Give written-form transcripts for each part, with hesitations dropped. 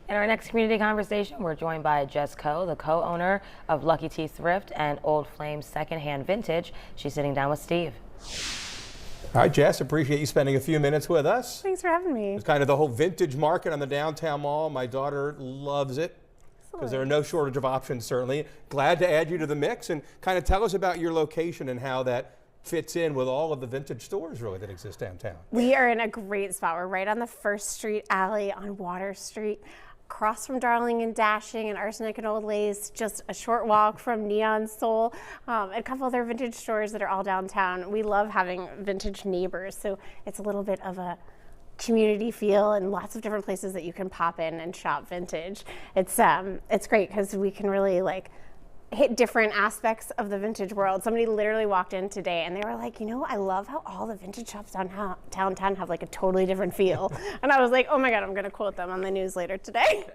In our next community conversation, we're joined by Jess Coe, the co-owner of Lucky T Thrift and Old Flame Secondhand Vintage. She's sitting down with Steve. All right, Jess, appreciate you spending a few minutes with us. Thanks for having me. It's kind of the whole vintage market on the downtown mall. My daughter loves it because there are no shortage of options, certainly. Glad to add you to the mix and kind of tell us about your location and how that fits in with all of the vintage stores really that exist downtown. We are in a great spot. We're right on the First Street alley on Water Street, across from Darling and Dashing and Arsenic and Old Lace, just a short walk from Neon Soul, a couple other vintage stores that are all downtown. We love having vintage neighbors, so it's a little bit of a community feel and lots of different places that you can pop in and shop vintage. It's great because we can really hit different aspects of the vintage world. Somebody literally walked in today and they were like, you know, I love how all the vintage shops downtown have like a totally different feel. And I was like, oh my God, I'm gonna quote them on the news later today.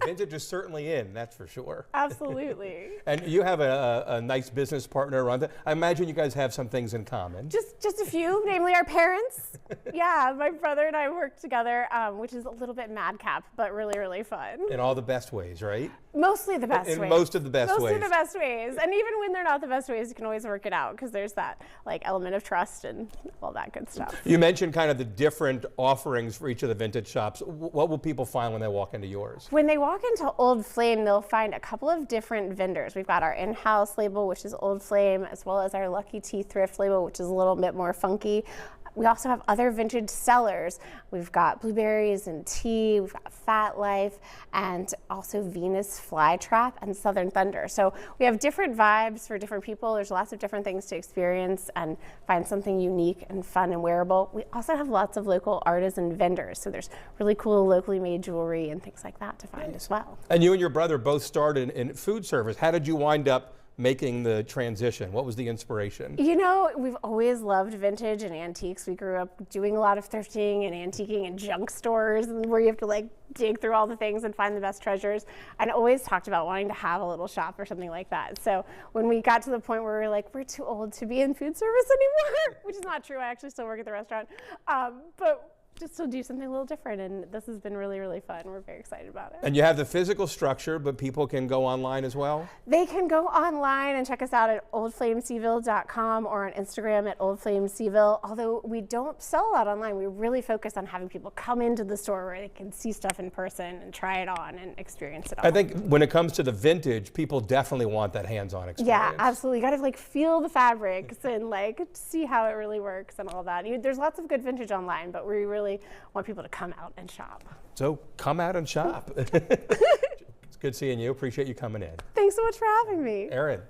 Vintage is certainly in, that's for sure. Absolutely. And you have a nice business partner around that. I imagine you guys have some things in common. Just a few, namely our parents. Yeah, my brother and I work together, which is a little bit madcap, but really, really fun. In all the best ways, right? Mostly the best ways. In most of the best ways. Mostly the best ways. And even when they're not the best ways, you can always work it out because there's that element of trust and all that good stuff. You mentioned kind of the different offerings for each of the vintage shops. What will people find when they walk into yours? When they walk into Old Flame, they'll find a couple of different vendors. We've got our in-house label, which is Old Flame, as well as our Lucky T Thrift label, which is a little bit more funky. We also have other vintage sellers. We've got Blueberries and Tea, we've got Fat Life, and also Venus Flytrap and Southern Thunder. So we have different vibes for different people. There's lots of different things to experience and find something unique and fun and wearable. We also have lots of local artisan vendors. So there's really cool locally made jewelry and things like that to find as well. And you and your brother both started in food service. How did you wind up making the transition? What was the inspiration? You know, we've always loved vintage and antiques. We grew up doing a lot of thrifting and antiquing in junk stores where you have to dig through all the things and find the best treasures, and always talked about wanting to have a little shop or something like that. So when we got to the point where we were like, we're too old to be in food service anymore, which is not true. I actually still work at the restaurant. But just to do something a little different, and this has been really, really fun. We're very excited about it. And you have the physical structure, but people can go online as well? They can go online and check us out at oldflameseville.com or on Instagram at oldflameseville. Although we don't sell a lot online, we really focus on having people come into the store where they can see stuff in person and try it on and experience it all. I think when it comes to the vintage, people definitely want that hands-on experience. Yeah, absolutely. You got to feel the fabrics and see how it really works and all that. There's lots of good vintage online, but we really want people to come out and shop. So come out and shop. It's good seeing you. Appreciate you coming in. Thanks so much for having me. Erin.